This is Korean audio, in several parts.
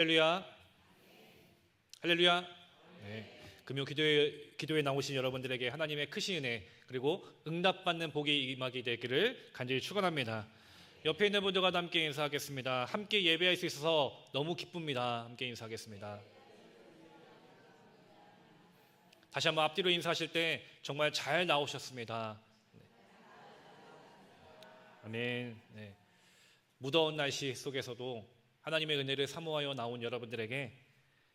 할렐루야. 할렐루야. 네. 금요 기도에 나오신 여러분들에게 하나님의 크신 은혜 그리고 응답받는 복이 임하게 되기를 간절히 축원합니다. 옆에 있는 분들과 함께 인사하겠습니다. 함께 예배할 수 있어서 너무 기쁩니다. 함께 인사하겠습니다. 다시 한번 앞뒤로 인사하실 때 정말 잘 나오셨습니다. 네. 아멘. 네. 무더운 날씨 속에서도 하나님의 은혜를 사모하여 나온 여러분들에게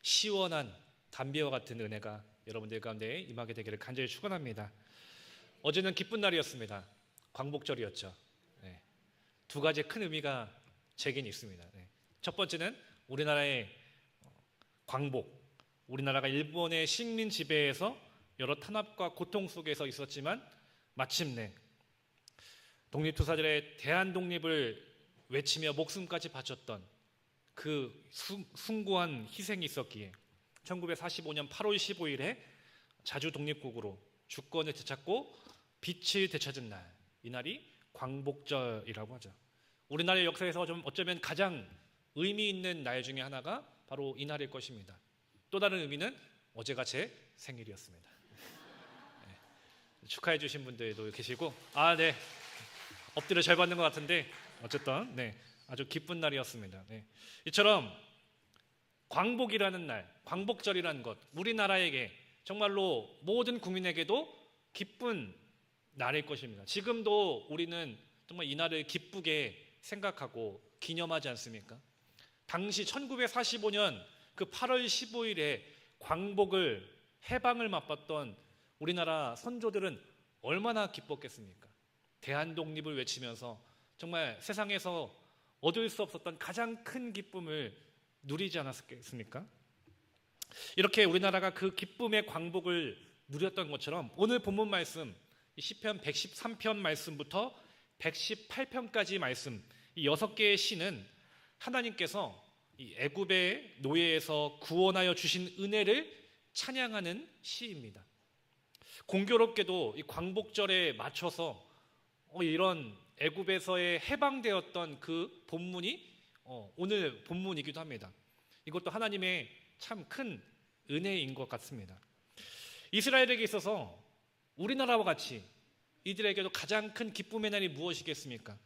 시원한 담비와 같은 은혜가 여러분들 가운데 임하게 되기를 간절히 축원합니다. 어제는 기쁜 날이었습니다. 광복절이었죠. 네. 두 가지 큰 의미가 제겐 있습니다. 네. 첫 번째는 우리나라의 광복, 우리나라가 일본의 식민 지배에서 여러 탄압과 고통 속에서 있었지만 마침내 독립투사들의 대한독립을 외치며 목숨까지 바쳤던 그 숭고한 희생이 있었기에 1945년 8월 15일에 자주 독립국으로 주권을 되찾고 빛을 되찾은 날, 이 날이 광복절이라고 하죠. 우리나라의 역사에서 좀 어쩌면 가장 의미 있는 날 중에 하나가 바로 이 날일 것입니다. 또 다른 의미는 어제가 제 생일이었습니다. 네. 축하해 주신 분들도 계시고, 네, 엎드려 잘 받는 것 같은데 어쨌든 네, 아주 기쁜 날이었습니다. 네. 이처럼 광복이라는 날, 광복절이라는 것, 우리나라에게 정말로 모든 국민에게도 기쁜 날일 것입니다. 지금도 우리는 정말 이 날을 기쁘게 생각하고 기념하지 않습니까? 당시 1945년 그 8월 15일에 광복을, 해방을 맛봤던 우리나라 선조들은 얼마나 기뻤겠습니까? 대한독립을 외치면서 정말 세상에서 얻을 수 없었던 가장 큰 기쁨을 누리지 않았겠습니까? 이렇게 우리나라가 그 기쁨의 광복을 누렸던 것처럼 오늘 본문 말씀 시편 113편 말씀부터 118편까지 말씀, 이 6개의 시는 하나님께서 이 애굽의 노예에서 구원하여 주신 은혜를 찬양하는 시입니다. 공교롭게도 이 광복절에 맞춰서 이런 애굽에서의 해방되었던 그 본문이 오늘 본문이기도 합니다. 이것도 하나님의 참 큰 은혜인 것 같습니다. 이스라엘에게 있어서 우리나라와 같이 이들에게도 가장 큰 기쁨의 날이 무엇이겠습니까?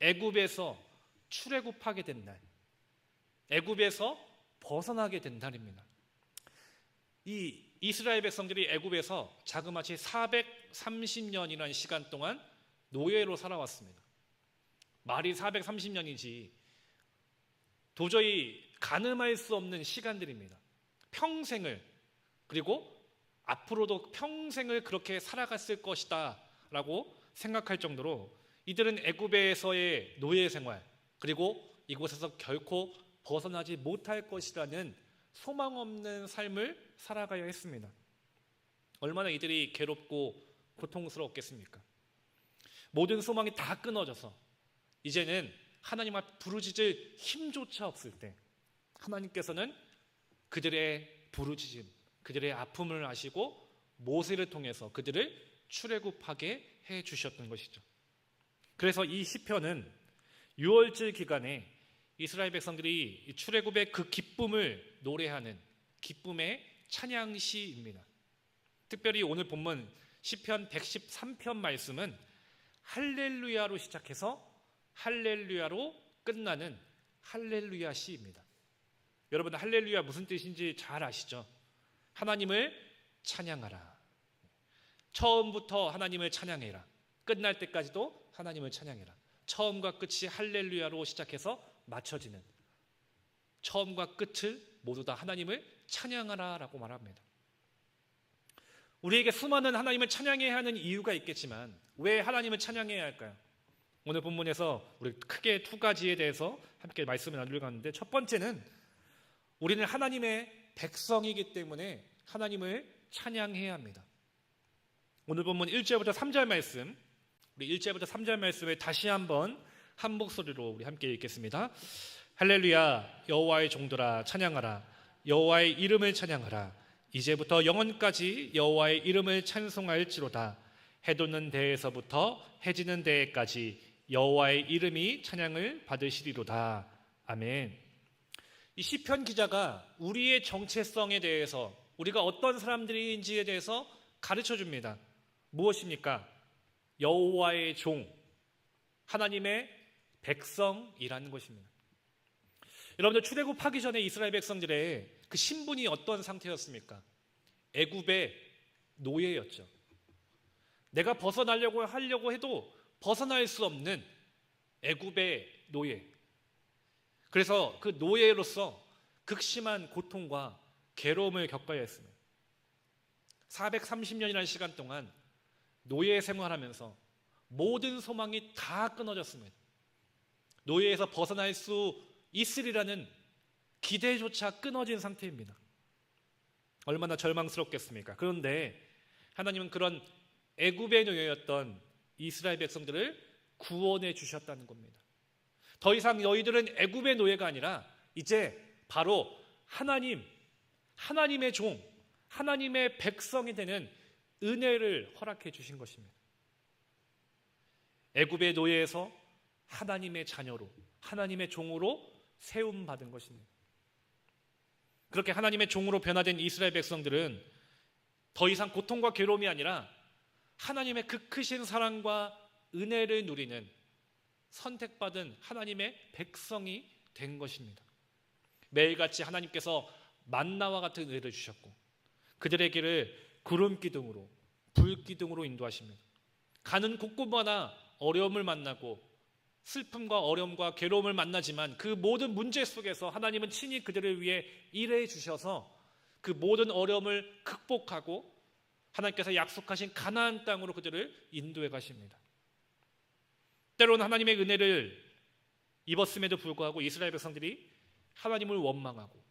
애굽에서 출애굽하게 된 날, 애굽에서 벗어나게 된 날입니다. 이 이스라엘 백성들이 애굽에서 자그마치 430년이라는 시간 동안 노예로 살아왔습니다. 말이 430년이지 도저히 가늠할 수 없는 시간들입니다. 평생을, 그리고 앞으로도 평생을 그렇게 살아갔을 것이다 라고 생각할 정도로 이들은 애굽에서의 노예 생활, 그리고 이곳에서 결코 벗어나지 못할 것이라는 소망 없는 삶을 살아가야 했습니다. 얼마나 이들이 괴롭고 고통스러웠겠습니까? 모든 소망이 다 끊어져서 이제는 하나님 앞 부르짖을 힘조차 없을 때 하나님께서는 그들의 부르짖음, 그들의 아픔을 아시고 모세를 통해서 그들을 출애굽하게 해 주셨던 것이죠. 그래서 이 시편은 유월절 기간에 이스라엘 백성들이 출애굽의 그 기쁨을 노래하는 기쁨의 찬양시입니다. 특별히 오늘 본문 시편 113편 말씀은 할렐루야로 시작해서 할렐루야로 끝나는 할렐루야 시입니다. 여러분, 할렐루야 무슨 뜻인지 잘 아시죠? 하나님을 찬양하라. 처음부터 하나님을 찬양해라. 끝날 때까지도 하나님을 찬양해라. 처음과 끝이 할렐루야로 시작해서 맞춰지는, 처음과 끝을 모두 다 하나님을 찬양하라 라고 말합니다. 우리에게 수많은 하나님을 찬양해야 하는 이유가 있겠지만 왜 하나님을 찬양해야 할까요? 오늘 본문에서 우리 크게 두 가지에 대해서 함께 말씀을 나누려고 하는데, 첫 번째는 우리는 하나님의 백성이기 때문에 하나님을 찬양해야 합니다. 오늘 본문 1절부터 3절 말씀, 우리 1절부터 3절 말씀을 다시 한번 한 목소리로 우리 함께 읽겠습니다. 할렐루야, 여호와의 종들아 찬양하라. 여호와의 이름을 찬양하라. 이제부터 영원까지 여호와의 이름을 찬송할지로다. 해 돋는 데에서부터 해 지는 데까지 여호와의 이름이 찬양을 받으시리로다. 아멘. 이 시편 기자가 우리의 정체성에 대해서, 우리가 어떤 사람들인지에 대해서 가르쳐 줍니다. 무엇입니까? 여호와의 종, 하나님의 백성이라는 것입니다. 여러분들, 출애굽하기 전에 이스라엘 백성들의 그 신분이 어떤 상태였습니까? 애굽의 노예였죠. 내가 하려고 해도 벗어날 수 없는 애굽의 노예. 그래서 그 노예로서 극심한 고통과 괴로움을 겪어야 했습니다. 430년이라는 시간 동안 노예 생활하면서 모든 소망이 다 끊어졌습니다. 노예에서 벗어날 수 있으리라는 기대조차 끊어진 상태입니다. 얼마나 절망스럽겠습니까? 그런데 하나님은 그런 애굽의 노예였던 이스라엘 백성들을 구원해 주셨다는 겁니다. 더 이상 너희들은 애굽의 노예가 아니라 이제 바로 하나님의 종, 하나님의 백성이 되는 은혜를 허락해 주신 것입니다. 애굽의 노예에서 하나님의 자녀로, 하나님의 종으로 세움받은 것입니다. 그렇게 하나님의 종으로 변화된 이스라엘 백성들은 더 이상 고통과 괴로움이 아니라 하나님의 그 크신 사랑과 은혜를 누리는 선택받은 하나님의 백성이 된 것입니다. 매일같이 하나님께서 만나와 같은 은혜를 주셨고 그들의 길을 구름 기둥으로, 불 기둥으로 인도하십니다. 가는 곳곳마다 어려움을 만나고 슬픔과 어려움과 괴로움을 만나지만 그 모든 문제 속에서 하나님은 친히 그들을 위해 일해 주셔서 그 모든 어려움을 극복하고 하나님께서 약속하신 가나안 땅으로 그들을 인도해 가십니다. 때로는 하나님의 은혜를 입었음에도 불구하고 이스라엘 백성들이 하나님을 원망하고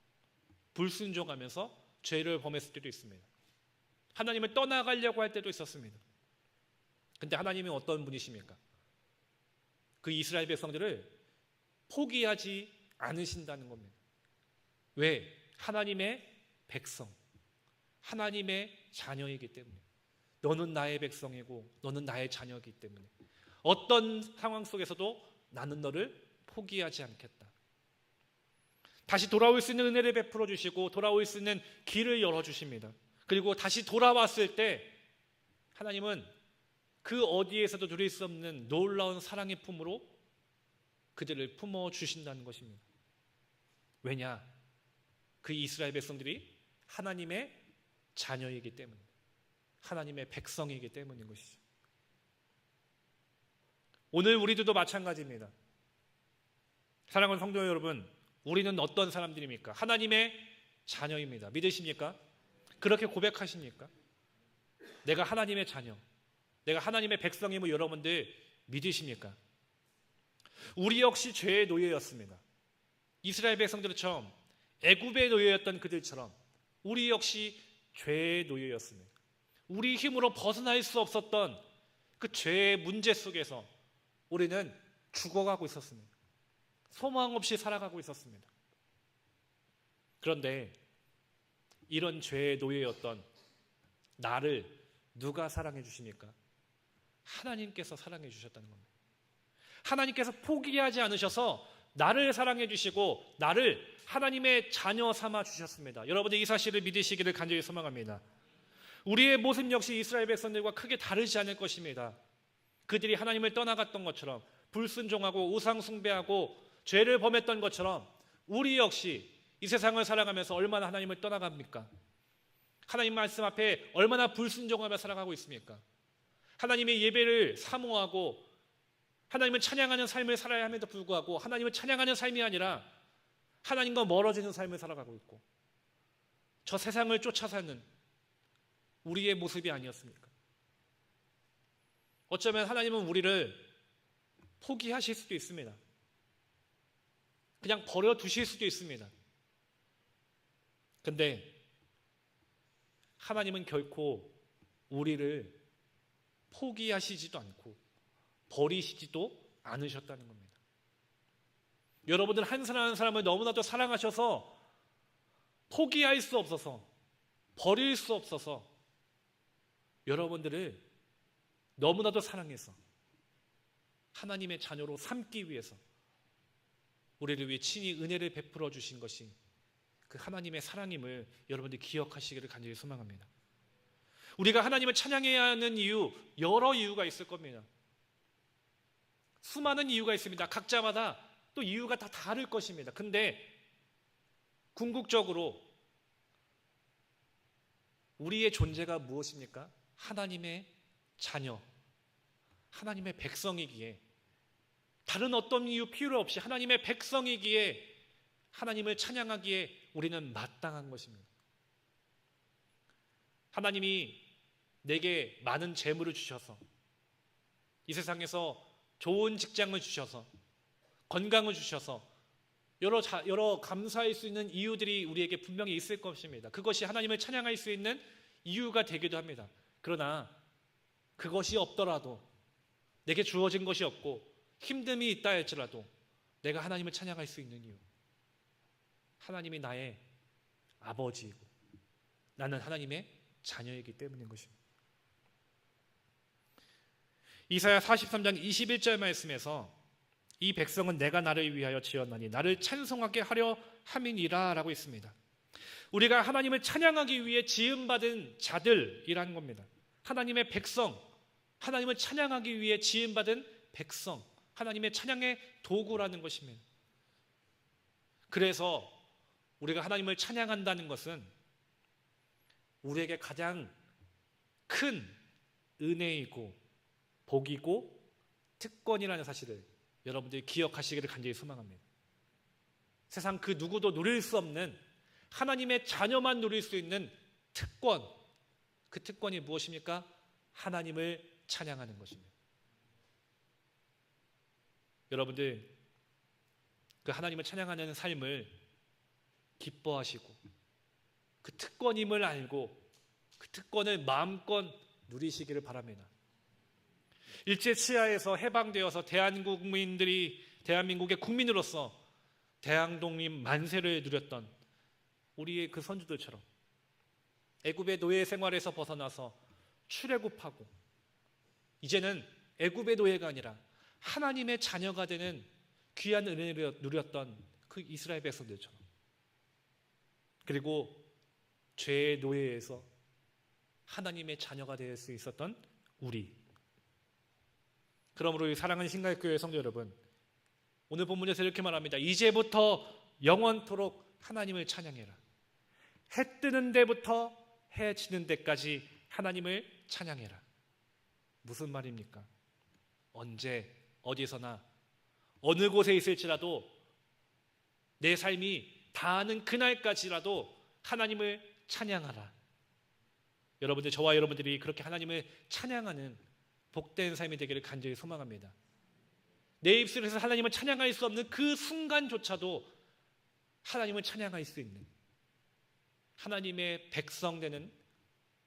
불순종하면서 죄를 범했을 때도 있습니다. 하나님을 떠나가려고 할 때도 있었습니다. 근데 하나님이 어떤 분이십니까? 그 이스라엘 백성들을 포기하지 않으신다는 겁니다. 왜? 하나님의 백성, 하나님의 자녀이기 때문에. 너는 나의 백성이고 너는 나의 자녀이기 때문에 어떤 상황 속에서도 나는 너를 포기하지 않겠다. 다시 돌아올 수 있는 은혜를 베풀어 주시고 돌아올 수 있는 길을 열어주십니다. 그리고 다시 돌아왔을 때 하나님은 그 어디에서도 누릴 수 없는 놀라운 사랑의 품으로 그들을 품어주신다는 것입니다. 왜냐? 그 이스라엘 백성들이 하나님의 자녀이기 때문에, 하나님의 백성이기 때문인 것이죠. 오늘 우리들도 마찬가지입니다. 사랑하는 성도 여러분, 우리는 어떤 사람들입니까? 하나님의 자녀입니다. 믿으십니까? 그렇게 고백하십니까? 내가 하나님의 자녀, 내가 하나님의 백성임을 여러분들 믿으십니까? 우리 역시 죄의 노예였습니다. 이스라엘 백성들처럼 애굽의 노예였던 그들처럼 우리 역시 죄의 노예였습니다. 우리 힘으로 벗어날 수 없었던 그 죄의 문제 속에서 우리는 죽어가고 있었습니다. 소망 없이 살아가고 있었습니다. 그런데 이런 죄의 노예였던 나를 누가 사랑해 주십니까? 하나님께서 사랑해 주셨다는 겁니다. 하나님께서 포기하지 않으셔서 나를 사랑해 주시고 나를 하나님의 자녀 삼아 주셨습니다. 여러분들 이 사실을 믿으시기를 간절히 소망합니다. 우리의 모습 역시 이스라엘 백성들과 크게 다르지 않을 것입니다. 그들이 하나님을 떠나갔던 것처럼 불순종하고 우상 숭배하고 죄를 범했던 것처럼 우리 역시 이 세상을 살아가면서 얼마나 하나님을 떠나갑니까? 하나님 말씀 앞에 얼마나 불순종하며 살아가고 있습니까? 하나님의 예배를 사모하고 하나님을 찬양하는 삶을 살아야 함에도 불구하고 하나님을 찬양하는 삶이 아니라 하나님과 멀어지는 삶을 살아가고 있고 저 세상을 쫓아 사는 우리의 모습이 아니었습니까? 어쩌면 하나님은 우리를 포기하실 수도 있습니다. 그냥 버려두실 수도 있습니다. 근데 하나님은 결코 우리를 포기하시지도 않고 버리시지도 않으셨다는 겁니다. 여러분들 한 사람 한 사람을 너무나도 사랑하셔서 포기할 수 없어서 버릴 수 없어서 여러분들을 너무나도 사랑해서 하나님의 자녀로 삼기 위해서 우리를 위해 친히 은혜를 베풀어 주신 것이 그 하나님의 사랑임을 여러분들이 기억하시기를 간절히 소망합니다. 우리가 하나님을 찬양해야 하는 이유, 여러 이유가 있을 겁니다. 수많은 이유가 있습니다. 각자마다 또 이유가 다 다를 것입니다. 근데 궁극적으로 우리의 존재가 무엇입니까? 하나님의 자녀, 하나님의 백성이기에, 다른 어떤 이유 필요 없이 하나님의 백성이기에 하나님을 찬양하기에 우리는 마땅한 것입니다. 하나님이 내게 많은 재물을 주셔서, 이 세상에서 좋은 직장을 주셔서, 건강을 주셔서 여러 감사할 수 있는 이유들이 우리에게 분명히 있을 것입니다. 그것이 하나님을 찬양할 수 있는 이유가 되기도 합니다. 그러나 그것이 없더라도, 내게 주어진 것이 없고 힘듦이 있다 할지라도 내가 하나님을 찬양할 수 있는 이유, 하나님이 나의 아버지이고 나는 하나님의 자녀이기 때문인 것입니다. 이사야 43장 21절 말씀에서 이 백성은 내가 나를 위하여 지었나니 나를 찬송하게 하려 함이니라 라고 있습니다. 우리가 하나님을 찬양하기 위해 지음받은 자들이라는 겁니다. 하나님의 백성, 하나님을 찬양하기 위해 지음받은 백성, 하나님의 찬양의 도구라는 것입니다. 그래서 우리가 하나님을 찬양한다는 것은 우리에게 가장 큰 은혜이고 복이고 특권이라는 사실을 여러분들이 기억하시기를 간절히 소망합니다. 세상 그 누구도 누릴 수 없는, 하나님의 자녀만 누릴 수 있는 특권, 그 특권이 무엇입니까? 하나님을 찬양하는 것입니다. 여러분들 그 하나님을 찬양하는 삶을 기뻐하시고 그 특권임을 알고 그 특권을 마음껏 누리시기를 바랍니다. 일제치하에서 해방되어서 대한민국의 국민으로서 대항독립 만세를 누렸던 우리의 그 선조들처럼 애굽의 노예 생활에서 벗어나서 출애굽하고 이제는 애굽의 노예가 아니라 하나님의 자녀가 되는 귀한 은혜를 누렸던 그 이스라엘 백성들처럼, 그리고 죄의 노예에서 하나님의 자녀가 될 수 있었던 우리. 그러므로 사랑하는 신갈교회 성도 여러분, 오늘 본문에서 이렇게 말합니다. 이제부터 영원토록 하나님을 찬양해라. 해 뜨는 데부터 해 지는 데까지 하나님을 찬양해라. 무슨 말입니까? 언제 어디서나 어느 곳에 있을지라도 내 삶이 다하는 그날까지라도 하나님을 찬양하라. 여러분들, 저와 여러분들이 그렇게 하나님을 찬양하는 복된 삶이 되기를 간절히 소망합니다. 내 입술에서 하나님을 찬양할 수 없는 그 순간조차도 하나님을 찬양할 수 있는 하나님의 백성 되는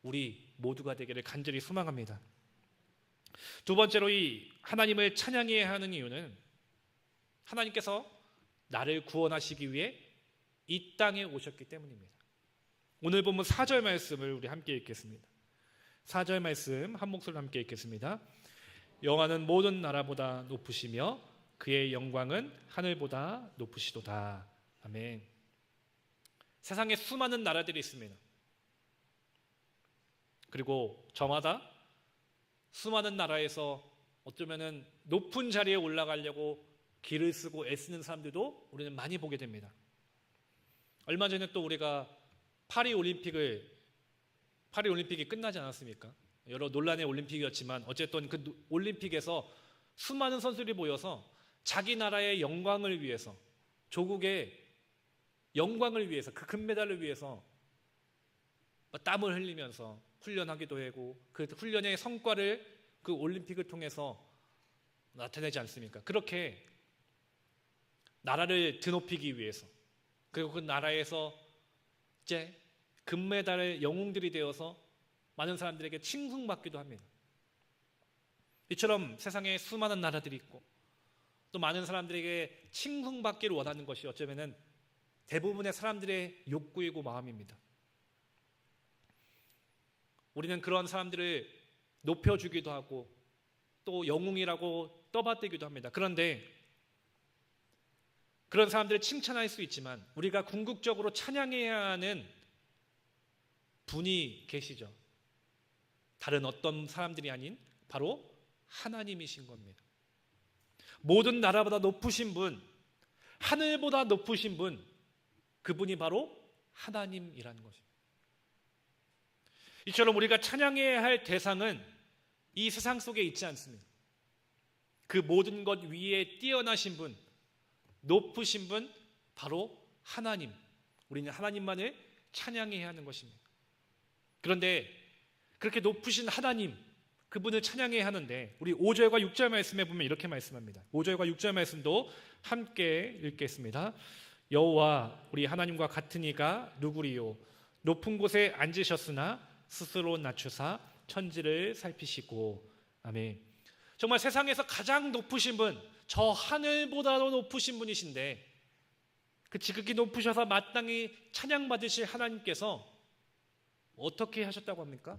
우리 모두가 되기를 간절히 소망합니다. 두 번째로 이 하나님을 찬양해야 하는 이유는 하나님께서 나를 구원하시기 위해 이 땅에 오셨기 때문입니다. 오늘 본문 4절 말씀을 우리 함께 읽겠습니다. 4절 말씀 한 목소리로 함께 읽겠습니다. 여호와는 모든 나라보다 높으시며 그의 영광은 하늘보다 높으시도다. 아멘. 세상에 수많은 나라들이 있습니다. 그리고 저마다 수많은 나라에서 어쩌면은 높은 자리에 올라가려고 길을 쓰고 애쓰는 사람들도 우리는 많이 보게 됩니다. 얼마 전에 또 우리가 파리 올림픽이 끝나지 않았습니까? 여러 논란의 올림픽이었지만 어쨌든 그 올림픽에서 수많은 선수들이 모여서 자기 나라의 영광을 위해서, 조국의 영광을 위해서, 그 금메달을 위해서 땀을 흘리면서 훈련하기도 하고 그 훈련의 성과를 그 올림픽을 통해서 나타내지 않습니까? 그렇게 나라를 드높이기 위해서, 그리고 그 나라에서 이제 금메달의 영웅들이 되어서 많은 사람들에게 칭송받기도 합니다. 이처럼 세상에 수많은 나라들이 있고 또 많은 사람들에게 칭송받기를 원하는 것이 어쩌면은 대부분의 사람들의 욕구이고 마음입니다. 우리는 그런 사람들을 높여주기도 하고 또 영웅이라고 떠받들기도 합니다. 그런데 그런 사람들을 칭찬할 수 있지만 우리가 궁극적으로 찬양해야 하는 분이 계시죠. 다른 어떤 사람들이 아닌 바로 하나님이신 겁니다. 모든 나라보다 높으신 분, 하늘보다 높으신 분, 그분이 바로 하나님이라는 것입니다. 이처럼 우리가 찬양해야 할 대상은 이 세상 속에 있지 않습니다. 그 모든 것 위에 뛰어나신 분, 높으신 분, 바로 하나님. 우리는 하나님만을 찬양해야 하는 것입니다. 그런데 그렇게 높으신 하나님, 그분을 찬양해야 하는데 우리 5절과 6절 말씀에 보면 이렇게 말씀합니다. 5절과 6절 말씀도 함께 읽겠습니다. 여호와 우리 하나님과 같은 이가 누구리요? 높은 곳에 앉으셨으나 스스로 낮추사 천지를 살피시고. 아멘. 정말 세상에서 가장 높으신 분, 저 하늘보다도 높으신 분이신데 그 지극히 높으셔서 마땅히 찬양받으실 하나님께서 어떻게 하셨다고 합니까?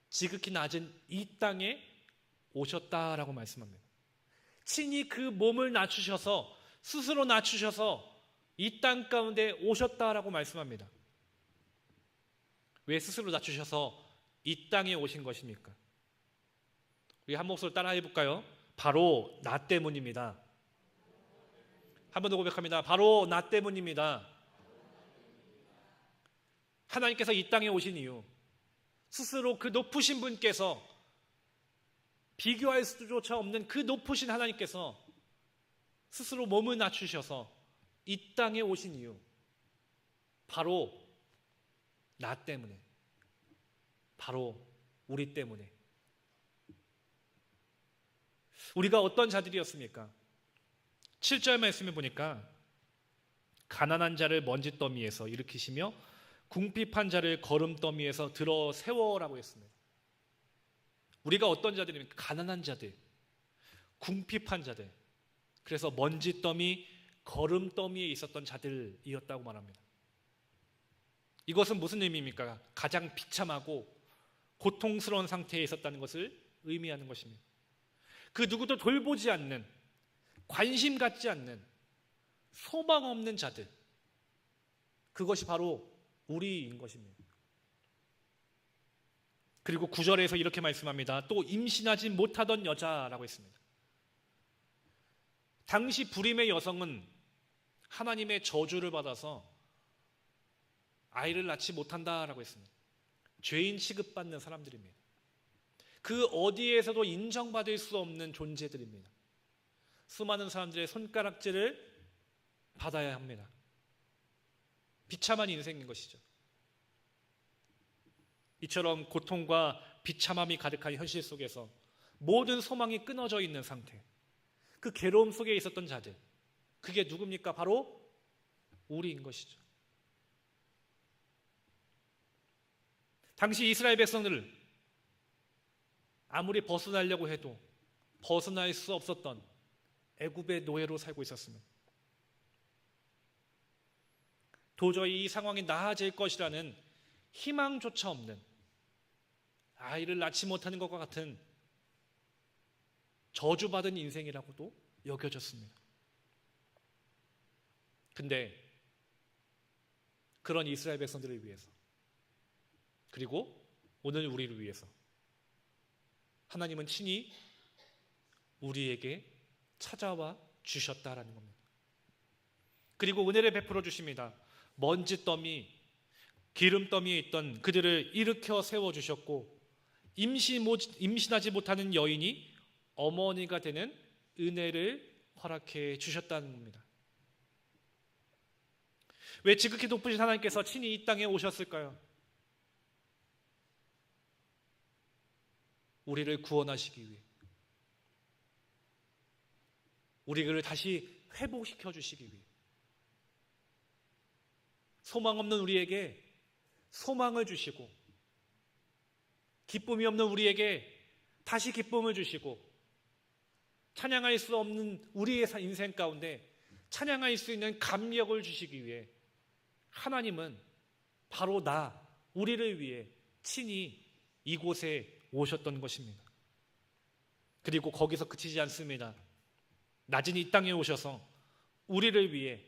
지극히 낮은 이 땅에 오셨다라고 말씀합니다. 친히 그 몸을 낮추셔서 스스로 낮추셔서 이 땅 가운데 오셨다라고 말씀합니다. 왜 스스로 낮추셔서 이 땅에 오신 것입니까? 우리 한 목소리로 따라 해볼까요? 바로 나 때문입니다. 한 번 더 고백합니다. 바로 나 때문입니다. 하나님께서 이 땅에 오신 이유, 스스로 그 높으신 분께서, 비교할 수조차 없는 그 높으신 하나님께서 스스로 몸을 낮추셔서 이 땅에 오신 이유, 바로 나 때문에, 바로 우리 때문에. 우리가 어떤 자들이었습니까? 7절 말씀에 보니까 가난한 자를 먼지더미에서 일으키시며 궁핍한 자를 거름더미에서 들어 세워라고 했습니다. 우리가 어떤 자들입니까? 가난한 자들, 궁핍한 자들, 그래서 먼지더미, 거름더미에 있었던 자들이었다고 말합니다. 이것은 무슨 의미입니까? 가장 비참하고 고통스러운 상태에 있었다는 것을 의미하는 것입니다. 그 누구도 돌보지 않는, 관심 갖지 않는, 소망 없는 자들, 그것이 바로 우리인 것입니다. 그리고 9절에서 이렇게 말씀합니다. 또 임신하지 못하던 여자라고 했습니다. 당시 불임의 여성은 하나님의 저주를 받아서 아이를 낳지 못한다라고 했습니다. 죄인 취급받는 사람들입니다. 그 어디에서도 인정받을 수 없는 존재들입니다. 수많은 사람들의 손가락질을 받아야 합니다. 비참한 인생인 것이죠. 이처럼 고통과 비참함이 가득한 현실 속에서 모든 소망이 끊어져 있는 상태, 그 괴로움 속에 있었던 자들, 그게 누굽니까? 바로 우리인 것이죠. 당시 이스라엘 백성들을 아무리 벗어나려고 해도 벗어날 수 없었던 애굽의 노예로 살고 있었습니다. 도저히 이 상황이 나아질 것이라는 희망조차 없는, 아이를 낳지 못하는 것과 같은 저주받은 인생이라고도 여겨졌습니다. 근데 그런 이스라엘 백성들을 위해서, 그리고 오늘 우리를 위해서 하나님은 친히 우리에게 찾아와 주셨다라는 겁니다. 그리고 은혜를 베풀어 주십니다. 먼지더미, 기름더미에 있던 그들을 일으켜 세워주셨고, 임신하지 못하는 여인이 어머니가 되는 은혜를 허락해 주셨다는 겁니다. 왜 지극히 높으신 하나님께서 친히 이 땅에 오셨을까요? 우리를 구원하시기 위해, 우리를 다시 회복시켜 주시기 위해, 소망 없는 우리에게 소망을 주시고, 기쁨이 없는 우리에게 다시 기쁨을 주시고, 찬양할 수 없는 우리의 인생 가운데 찬양할 수 있는 감격을 주시기 위해 하나님은 바로 우리를 위해 친히 이곳에 오셨던 것입니다. 그리고 거기서 그치지 않습니다. 낮은 이 땅에 오셔서 우리를 위해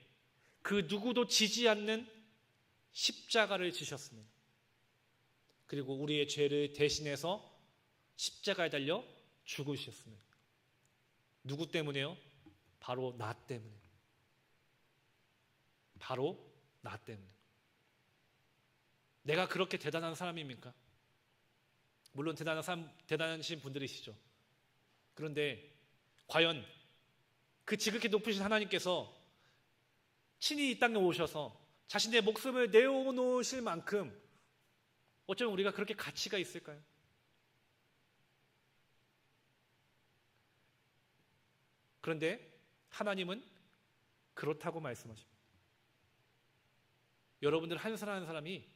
그 누구도 지지 않는 십자가를 지셨습니다. 그리고 우리의 죄를 대신해서 십자가에 달려 죽으셨습니다. 누구 때문에요? 바로 나 때문에. 바로 나 때문에. 내가 그렇게 대단한 사람입니까? 물론 대단하신 분들이시죠. 그런데 과연 그 지극히 높으신 하나님께서 친히 이 땅에 오셔서 자신의 목숨을 내어놓으실 만큼 어쩌면 우리가 그렇게 가치가 있을까요? 그런데 하나님은 그렇다고 말씀하십니다. 여러분들 한 사람 한 사람이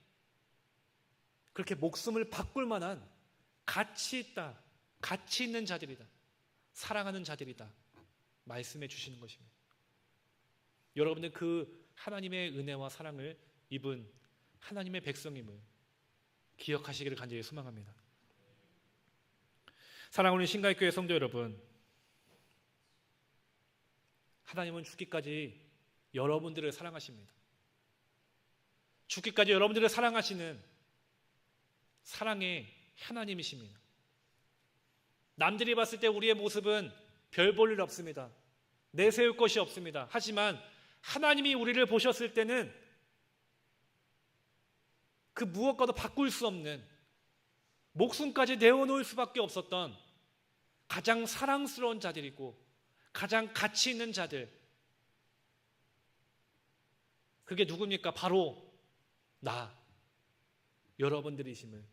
그렇게 목숨을 바꿀 만한 가치 있다, 가치 있는 자들이다, 사랑하는 자들이다 말씀해 주시는 것입니다. 여러분들 그 하나님의 은혜와 사랑을 입은 하나님의 백성임을 기억하시기를 간절히 소망합니다. 사랑하는 신가익교회 성도 여러분, 하나님은 죽기까지 여러분들을 사랑하십니다. 죽기까지 여러분들을 사랑하시는 사랑의 하나님이십니다. 남들이 봤을 때 우리의 모습은 별 볼 일 없습니다. 내세울 것이 없습니다. 하지만 하나님이 우리를 보셨을 때는 그 무엇과도 바꿀 수 없는, 목숨까지 내어놓을 수밖에 없었던 가장 사랑스러운 자들이고 가장 가치 있는 자들, 그게 누굽니까? 바로 나, 여러분들이심을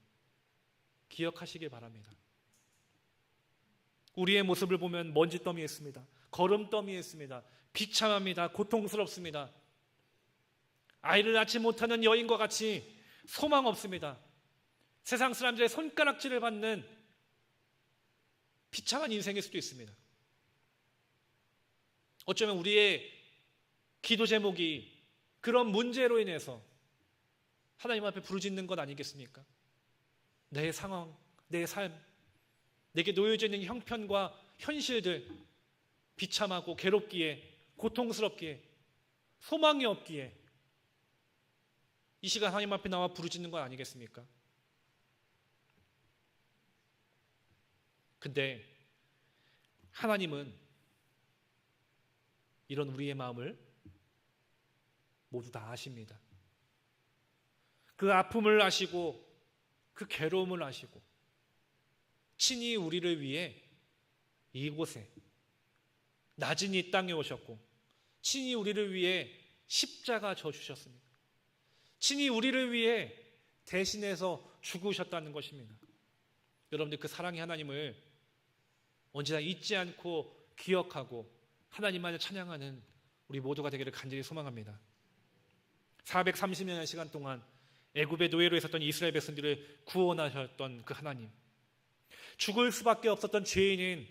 기억하시길 바랍니다. 우리의 모습을 보면 먼지더미에 있습니다. 거름더미에 있습니다. 비참합니다. 고통스럽습니다. 아이를 낳지 못하는 여인과 같이 소망 없습니다. 세상 사람들의 손가락질을 받는 비참한 인생일 수도 있습니다. 어쩌면 우리의 기도 제목이 그런 문제로 인해서 하나님 앞에 부르짖는 것 아니겠습니까? 내 상황, 내 삶, 내게 놓여져 있는 형편과 현실들, 비참하고 괴롭기에, 고통스럽기에, 소망이 없기에 이 시간 하나님 앞에 나와 부르짖는 것 아니겠습니까? 근데 하나님은 이런 우리의 마음을 모두 다 아십니다. 그 아픔을 아시고 그 괴로움을 아시고 친히 우리를 위해 이곳에 낮은 이 땅에 오셨고 친히 우리를 위해 십자가 져 주셨습니다. 친히 우리를 위해 대신해서 죽으셨다는 것입니다. 여러분들 그 사랑의 하나님을 언제나 잊지 않고 기억하고 하나님만을 찬양하는 우리 모두가 되기를 간절히 소망합니다. 430년의 시간 동안 애굽의 노예로 있었던 이스라엘 백성들을 구원하셨던 그 하나님, 죽을 수밖에 없었던 죄인인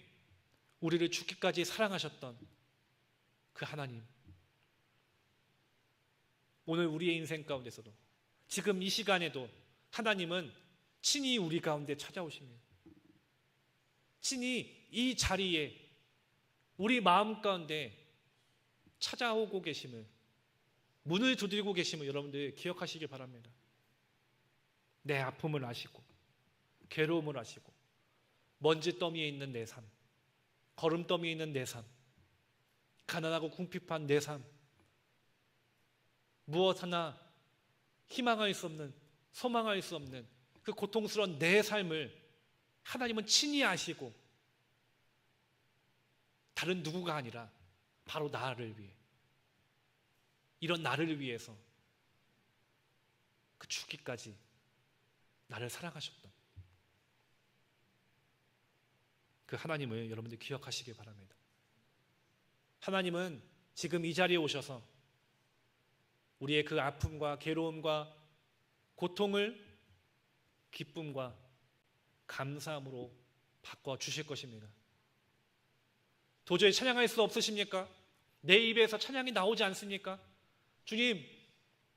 우리를 죽기까지 사랑하셨던 그 하나님, 오늘 우리의 인생 가운데서도 지금 이 시간에도 하나님은 친히 우리 가운데 찾아오십니다. 친히 이 자리에 우리 마음 가운데 찾아오고 계심을, 문을 두드리고 계심을 여러분들 기억하시길 바랍니다. 내 아픔을 아시고 괴로움을 아시고 먼지더미에 있는 내 삶, 거름더미에 있는 내 삶, 가난하고 궁핍한 내 삶, 무엇 하나 희망할 수 없는, 소망할 수 없는 그 고통스러운 내 삶을 하나님은 친히 아시고 다른 누구가 아니라 바로 나를 위해, 이런 나를 위해서 그 죽기까지 나를 사랑하셨던 그 하나님을 여러분들 기억하시길 바랍니다. 하나님은 지금 이 자리에 오셔서 우리의 그 아픔과 괴로움과 고통을 기쁨과 감사함으로 바꿔주실 것입니다. 도저히 찬양할 수 없으십니까? 내 입에서 찬양이 나오지 않습니까? 주님,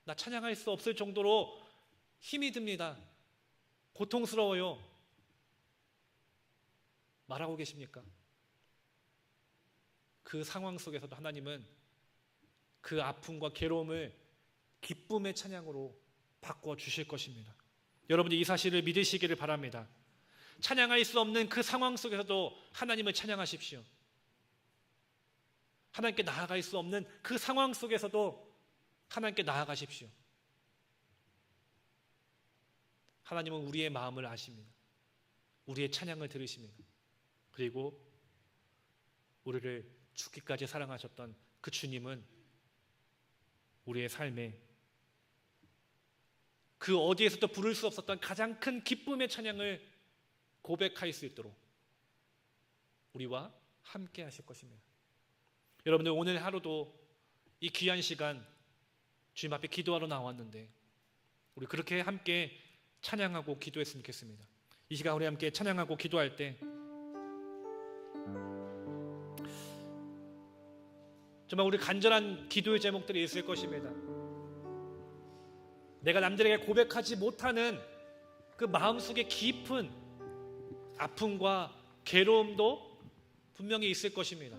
나 찬양할 수 없을 정도로 힘이 듭니다. 고통스러워요. 말하고 계십니까? 그 상황 속에서도 하나님은 그 아픔과 괴로움을 기쁨의 찬양으로 바꿔 주실 것입니다. 여러분이 이 사실을 믿으시기를 바랍니다. 찬양할 수 없는 그 상황 속에서도 하나님을 찬양하십시오. 하나님께 나아갈 수 없는 그 상황 속에서도 하나님께 나아가십시오. 하나님은 우리의 마음을 아십니다. 우리의 찬양을 들으십니다. 그리고 우리를 죽기까지 사랑하셨던 그 주님은 우리의 삶에 그 어디에서도 부를 수 없었던 가장 큰 기쁨의 찬양을 고백할 수 있도록 우리와 함께 하실 것입니다. 여러분들, 오늘 하루도 이 귀한 시간 주님 앞에 기도하러 나왔는데 우리 그렇게 함께 찬양하고 기도했으면 좋겠습니다. 이 시간 우리 함께 찬양하고 기도할 때 정말 우리 간절한 기도의 제목들이 있을 것입니다. 내가 남들에게 고백하지 못하는 그 마음속에 깊은 아픔과 괴로움도 분명히 있을 것입니다.